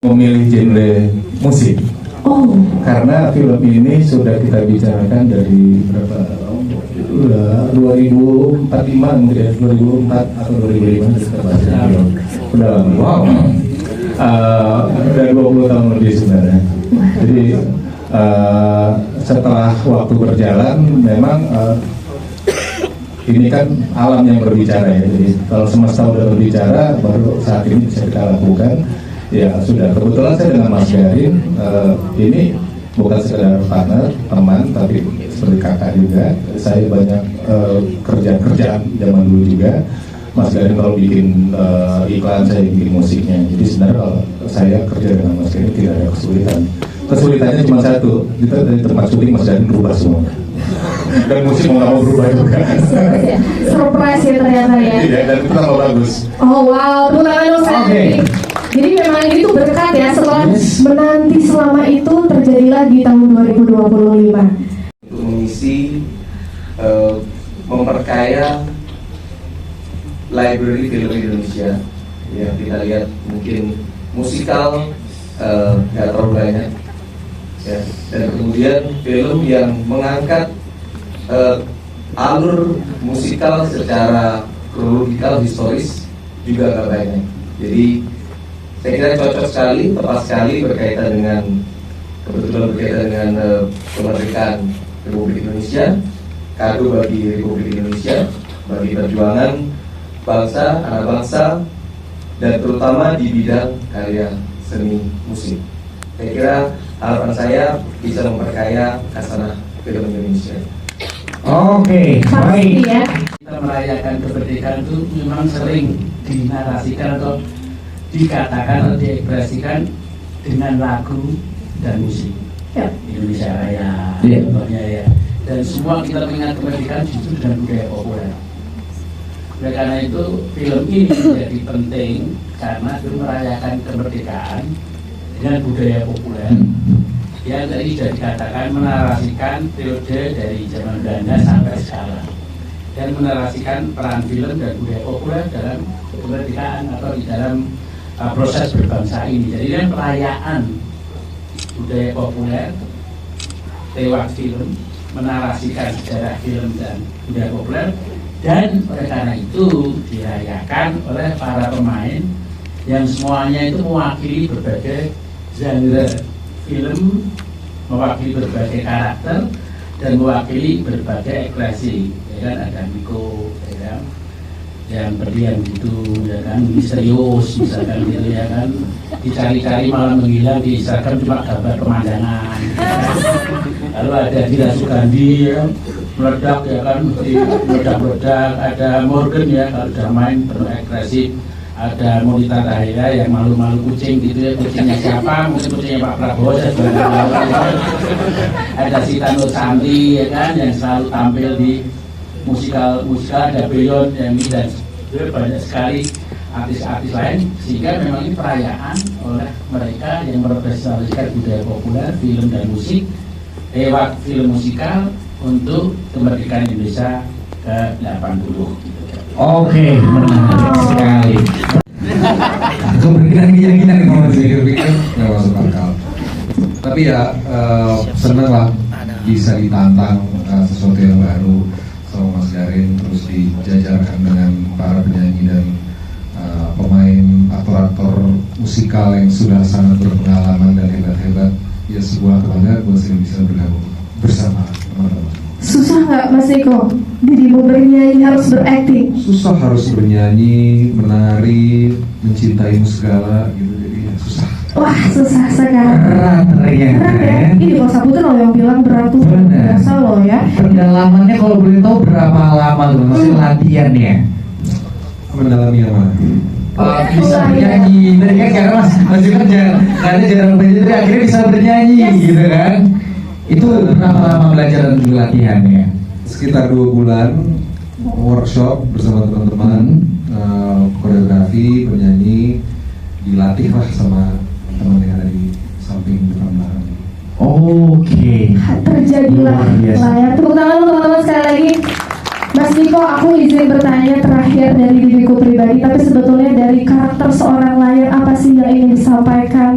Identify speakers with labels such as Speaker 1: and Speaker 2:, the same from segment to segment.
Speaker 1: memilih genre musik.
Speaker 2: Oh,
Speaker 1: Karena film ini sudah kita bicarakan dari berapa? 2045 mungkin ya, 2004 atau 2005 kita bahas film. Udah lama. Wow. Udah 20 tahun lebih sebenarnya. Jadi setelah waktu berjalan memang ini kan alam yang berbicara ya. Jadi kalau semesta udah berbicara, baru saat ini bisa kita lakukan. Ya sudah, kebetulan saya dengan Mas Garin ini bukan sekedar partner, teman, tapi seperti kakak juga. Saya banyak kerjaan zaman dulu juga. Mas Garin kalau bikin iklan, saya bikin musiknya. Jadi sebenarnya kalau saya kerja dengan Mas Garin tidak ada kesulitan. Kesulitannya cuma satu, kita dari tempat syuting Mas Garin berubah semua. Dan musik mau berubah juga.
Speaker 2: surprise ya ternyata ya.
Speaker 1: Iya, dan kita mau bagus.
Speaker 2: Oh wow, tepuk tangan dong sekali. Jadi memang ini tuh berkat ya, setelah menanti selama itu terjadilah di tahun 2025.
Speaker 3: Untuk mengisi, memperkaya library film Indonesia. Ya, kita lihat mungkin musikal nggak terlalu banyak. Ya, dan kemudian film yang mengangkat alur musikal secara kronologikal historis juga nggak banyak. Jadi saya kira cocok sekali, tepat sekali berkaitan dengan kemerdekaan Republik Indonesia, kado bagi Republik Indonesia, bagi perjuangan bangsa, anak bangsa, dan terutama di bidang karya seni musik. Saya kira harapan saya bisa memperkaya khasanah film Indonesia.
Speaker 4: Oke, baik.
Speaker 2: Ya.
Speaker 4: Kita merayakan kemerdekaan itu memang sering dinarasikan atau dikatakan atau diekspresikan dengan lagu dan musik.
Speaker 2: Ya.
Speaker 4: Indonesia Raya, contohnya ya. Dan semua kita mengingat kemerdekaan justru dengan budaya populer. Oleh karena itu film ini menjadi penting karena itu merayakan kemerdekaan dengan budaya populer. Yang tadi sudah dikatakan menarasikan periode dari zaman Belanda sampai sekarang dan menarasikan peran film dan budaya populer dalam kemerdekaan atau di dalam proses berbangsa ini. Jadi ini perayaan budaya populer lewat film, menarasikan sejarah film dan budaya populer, dan oleh karena itu dirayakan oleh para pemain yang semuanya itu mewakili berbagai genre film, mewakili berbagai karakter dan mewakili berbagai ekspresi. Ya kan, ada Miko, ya kan, yang berdiam gitu, ya kan, misterius misalkan gitu, ya kan, dicari-cari malah menghilang, di Instagram cuma gambar pemandangan, ya kan? Lalu ada Dira Sugandi, ya, meledak, ya kan, meledak-meledak. Ada Morgan, ya, kalau sudah main penuh ekspresif. Ada Monita Tahira yang malu-malu kucing gitu ya, kucingnya siapa? Mungkin kucingnya Pak Prabowo, saya juga nggak tahu. Ada Sita Nur Santi, ya kan, yang selalu tampil di musikal, ada Beyon, yang dan banyak sekali artis-artis lain, sehingga memang ini perayaan oleh mereka yang merepresentasikan budaya populer, film dan musik lewat film musikal untuk kemerdekaan Indonesia ke-80.
Speaker 5: Oke, menarik sekali. Keberkinan-kinan kalau pikir-pikir nggak masuk akal. Tapi ya senang lah bisa ditantang sesuatu yang baru sama Mas Garin, terus dijajarkan dengan para penyanyi dan pemain aktor-aktor musikal yang sudah sangat berpengalaman dan hebat-hebat. Ya sebuah kebanggaan buat saya bisa bergabung bersama teman-teman.
Speaker 2: Susah nggak Mas Eko? Dirimu bernyanyi harus berakting.
Speaker 5: Susah, harus bernyanyi, menari, mencintaimu segala gitu, jadi ya susah.
Speaker 2: Wah, susah sekali.
Speaker 5: Berat ternyata ya.
Speaker 2: Ini Bang Saputra loh yang bilang berat tuh biasa loh ya.
Speaker 5: Pendalamannya kalau boleh tahu berapa lama tuh masih latihannya? Mendalami yang mana? Bisa bernyanyi, tadi kan karena Mas Ivan karena jarang belajar, akhirnya bisa bernyanyi gitu kan? Itu berapa lama belajar dan latihannya? Sekitar 2 bulan workshop bersama teman-teman, koreografi, penyanyi, dilatih lah sama teman yang ada di samping depan belakang. Oke.
Speaker 2: Terjadilah layar. Tepuk tangan teman-teman sekali lagi. Mas Mas Niko, aku izin bertanya terakhir dari diriku pribadi, tapi sebetulnya dari karakter seorang layar, apa sih yang ingin disampaikan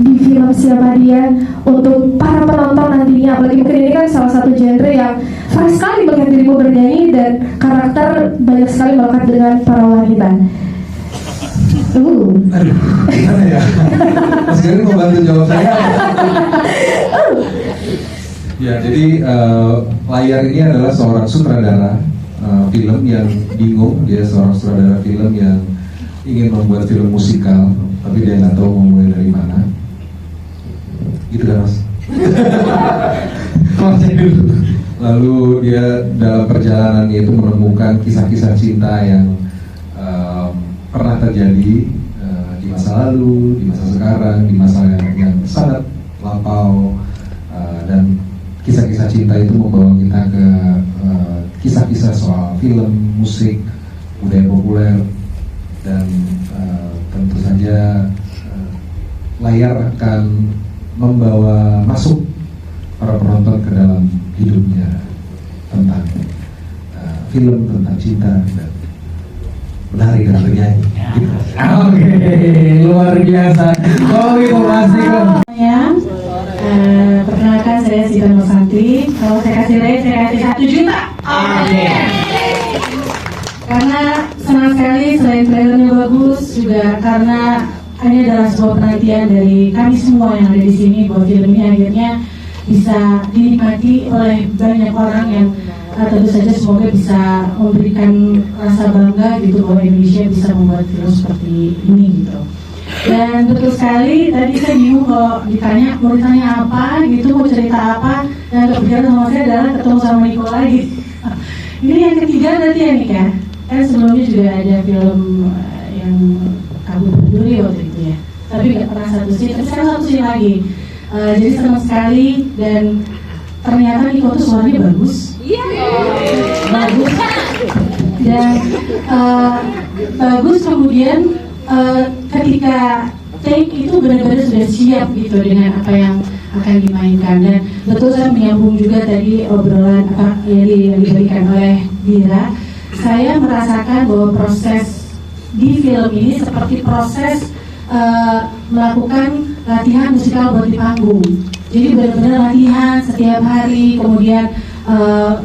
Speaker 2: di film Siapa Dia untuk para penonton nantinya? Apalagi mungkin ini kan salah satu genre yang fresh sekali melihat dirimu bernyanyi dan karakter banyak sekali melekat dengan para wanita.
Speaker 5: Aduh, gimana ya? Mas Gary mau bantu jawab saya? Ya, jadi layar ini adalah seorang sutradara film yang bingung. Dia seorang sutradara film yang ingin membuat film musikal, tapi dia nggak tahu mau mulai dari mana. Gitu kan, Mas? Lalu dia dalam perjalanannya itu menemukan kisah-kisah cinta yang pernah terjadi di masa lalu, di masa sekarang, di masa yang sangat lampau, dan kisah-kisah cinta itu membawa kita ke kisah-kisah soal film, musik, budaya populer, dan tentu saja layar akan membawa masuk para penonton ke dalam hidupnya tentang film, tentang cinta, dan menari dan bernyanyi. Oke, luar biasa. Oh, informasi kok.
Speaker 6: Perkenalkan, saya Sita Nursanti. Kalau saya kasih rate, saya kasih 1 juta. Oke. Karena senang sekali, selain trailernya bagus, juga karena ini adalah sebuah penantian dari kami semua yang ada di sini bahwa film ini akhirnya bisa dinikmati oleh banyak orang yang tentu saja semoga bisa memberikan rasa bangga gitu bahwa Indonesia bisa membuat film seperti ini gitu. Dan betul sekali, tadi saya bingung kalau ditanya mau ditanya apa gitu, mau cerita apa, dan kepikiran sama saya adalah ketemu sama Niko lagi. Ini yang ketiga berarti ya Nik ya? Kan sebelumnya juga ada film yang Kabur Berduri waktu itu ya, tapi nggak pernah satu scene, tapi sekarang satu scene lagi. Jadi senang sekali, dan ternyata Niko tuh suaranya bagus. Bagus. Dan bagus, kemudian ketika take itu benar-benar sudah siap gitu dengan apa yang akan dimainkan. Dan betul, saya menyambung juga tadi obrolan apa yang diberikan oleh Dira. Saya merasakan bahwa proses di film ini seperti proses melakukan latihan musikal buat di panggung. Jadi benar-benar latihan setiap hari, kemudian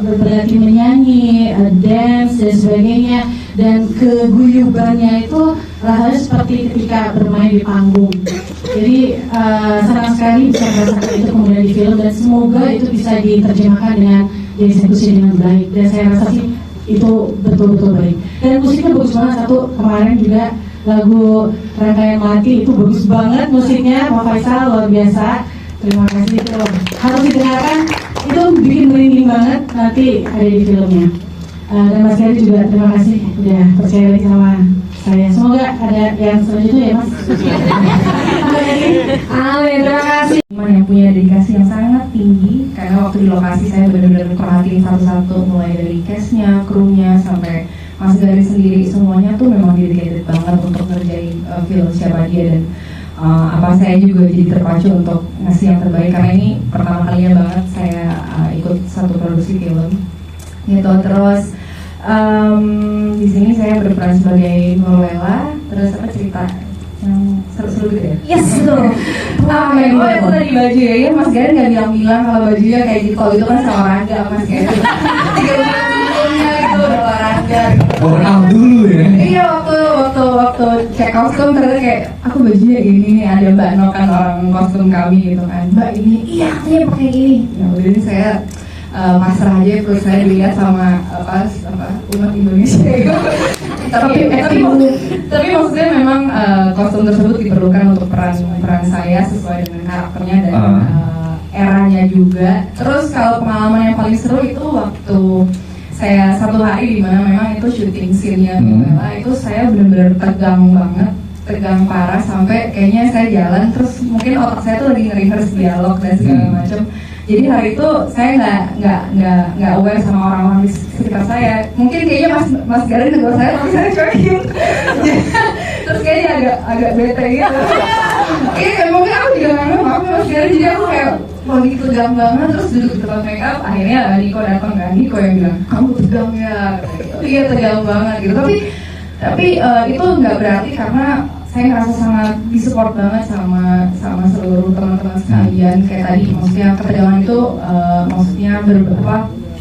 Speaker 6: berlatih menyanyi, dance dan sebagainya, dan keguyubannya itu rasanya seperti ketika bermain di panggung. Jadi senang sekali bisa merasakan itu kemudian di film, dan semoga itu bisa diterjemahkan dengan dieksekusi dengan baik. Dan saya rasa sih itu betul-betul baik. Dan musiknya bagus banget. Satu, kemarin juga lagu Rangkaian Melati itu bagus banget musiknya, Pak Faisal luar biasa. Terima kasih, itu harus didengarkan, itu bikin merinding banget, nanti ada di filmnya. Dan Mas Gary juga terima kasih udah percaya lagi sama saya. Semoga ada yang selanjutnya ya Mas.
Speaker 2: Amin, terima kasih.
Speaker 7: Yang punya dedikasi yang sangat tinggi, karena waktu di lokasi saya benar-benar perhatiin satu-satu, mulai dari cast-nya, krunya, sampai Mas Gary sendiri, semuanya tuh memang dedicated banget untuk ngerjain film Siapa Dia. Dan apa saya juga jadi terpacu untuk ngasih yang terbaik, karena ini pertama kalinya banget saya ikut satu produksi film gitu. Terus di sini saya berperan sebagai Norwela. Terus apa cerita yang seru-seru gitu ya? Yes, betul. Oh itu tadi baju ya, Mas Gary nggak bilang-bilang kalau bajunya kayak gitu. Kalau itu kan sama olahraga Mas Gary. 3 bulan sebelumnya itu udah olahraga.
Speaker 5: Workout dulu ya?
Speaker 7: Iya, waktu cek kostum ternyata kayak aku bajunya ini nih, ada Mbak No kan orang kostum kami gitu kan. Mbak ini, iya katanya pakai ini. Ya udah ini saya pasrah aja, terus saya dilihat sama umat Indonesia gitu. tapi maksudnya memang kostum tersebut diperlukan untuk peran saya sesuai dengan karakternya dan eranya juga. Terus kalau pengalaman yang paling seru itu waktu saya satu hari di mana memang itu syuting scene-nya itu saya benar-benar tegang parah, sampai kayaknya saya jalan terus mungkin otak saya tuh lagi nge-rehearse dialog dan segala macam. Jadi hari itu saya nggak aware sama orang-orang di sekitar saya. Mungkin kayaknya Mas Gary tegur saya, tapi saya cuekin. Terus kayaknya agak bete gitu. Mungkin aku juga nggak apa-apa, Mas Garin, jadi aku kayak lagi tegang banget, terus duduk di tempat make up. Akhirnya Niko datang kan, Niko yang bilang, kamu tegang ya, iya tegang banget gitu. Tapi itu nggak berarti karena saya ngerasa sangat disupport banget sama seluruh teman-teman sekalian. Kayak tadi, maksudnya ketegangan itu maksudnya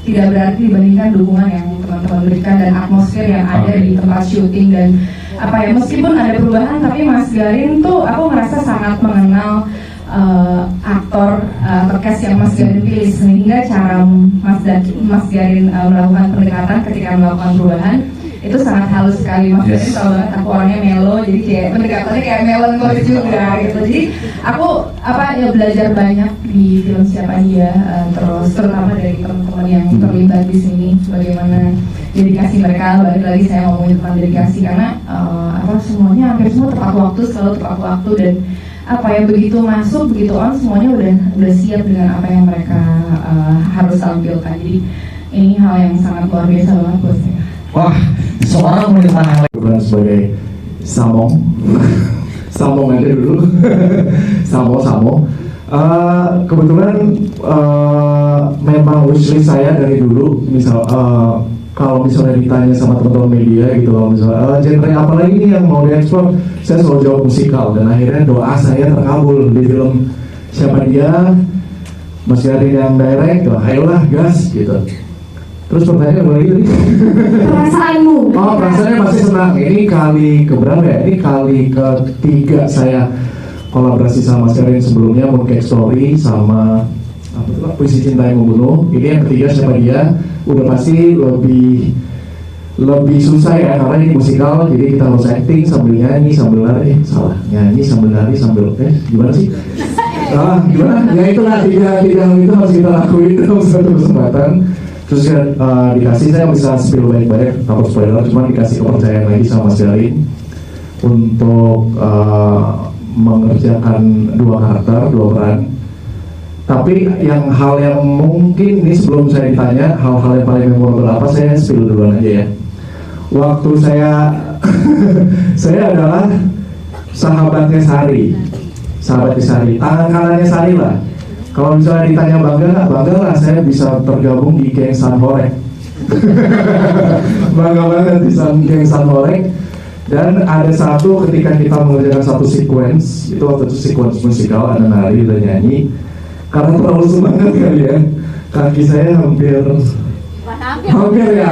Speaker 7: tidak berarti dibandingkan dukungan yang teman-teman berikan dan atmosfer yang ada di tempat syuting. Dan meskipun ada perubahan, tapi Mas Garin tuh aku ngerasa sangat mengenal aktor cast yang Mas Garin pilih, sehingga cara Mas Garin melakukan pendekatan ketika melakukan perubahan itu sangat halus sekali. Mas Garin tahu banget aku orangnya melo, jadi kayak pendekatannya kayak melankolis juga gitu. Jadi aku belajar banyak di film Siapa Dia, terus terutama dari teman-teman yang terlibat di sini, bagaimana dedikasi mereka. Balik lagi saya ngomongin tentang dedikasi karena semuanya hampir semua tepat waktu, selalu tepat waktu, dan begitu masuk, begitu on, semuanya udah siap dengan apa yang mereka harus tampilkan. Jadi ini hal yang sangat luar biasa banget buat saya.
Speaker 5: Wah, seorang wanita yang
Speaker 1: Kebetulan sebagai Samong aja dulu. Samo. Kebetulan memang wishlist saya dari dulu, kalau misalnya ditanya sama teman-teman media gitu, kalau misalnya genre apa lagi nih yang mau diekspor, saya selalu jawab musikal. Dan akhirnya doa saya terkabul di film Siapa Dia, Mas Garin yang direct, ayolah gas gitu. Terus pertanyaannya mulai tadi.
Speaker 2: Perasaanmu?
Speaker 1: Oh, perasaannya masih senang. Ini kali keberapa ya? Ini kali ketiga saya kolaborasi sama Mas Garin. Sebelumnya Mooncake Story sama Puisi Cinta yang Membunuh. Ini yang ketiga Siapa Dia. Udah pasti lebih susah ya, karena ini musikal, jadi kita harus acting sambil nyanyi sambil lari. Nyanyi sambil lari sambil gimana sih? Gimana? Ya itulah tiga itu harus kita lakuin dalam satu kesempatan. Terus dikasih, saya bisa spill banyak-banyak, takut spoiler, cuma dikasih kepercayaan lagi sama Mas Garin untuk mengerjakan dua karakter, dua peran. Tapi hal yang mungkin ini sebelum saya ditanya hal-hal yang paling memorable apa, saya spill duluan aja ya. Waktu saya adalah sahabatnya Sari, tangan kanannya Sari lah. Kalau misalnya ditanya bangga lah saya bisa tergabung di geng Sanhorek. Bangga banget di geng Sanhorek. Dan ada satu ketika kita mengerjakan satu sequence, itu waktu itu sequence musikal, ada nari dan nyanyi. Karena terlalu semangat kali ya, kaki saya hampir ya,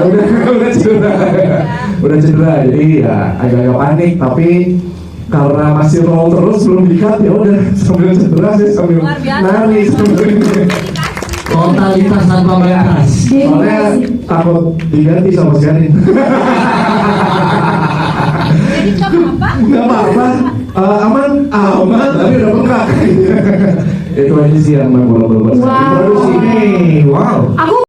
Speaker 1: udah cedera, jadi ya agak-agak panik. Tapi karena masih roll terus belum di-cut, ya udah sambil cedera saya sambil nari sambil
Speaker 5: totalitas tanpa batas.
Speaker 1: soalnya takut diganti sama Mas Garin. Nggak apa-apa, aman, tapi udah bengkak. Itu aja sih yang memorable buat saya. Produksinya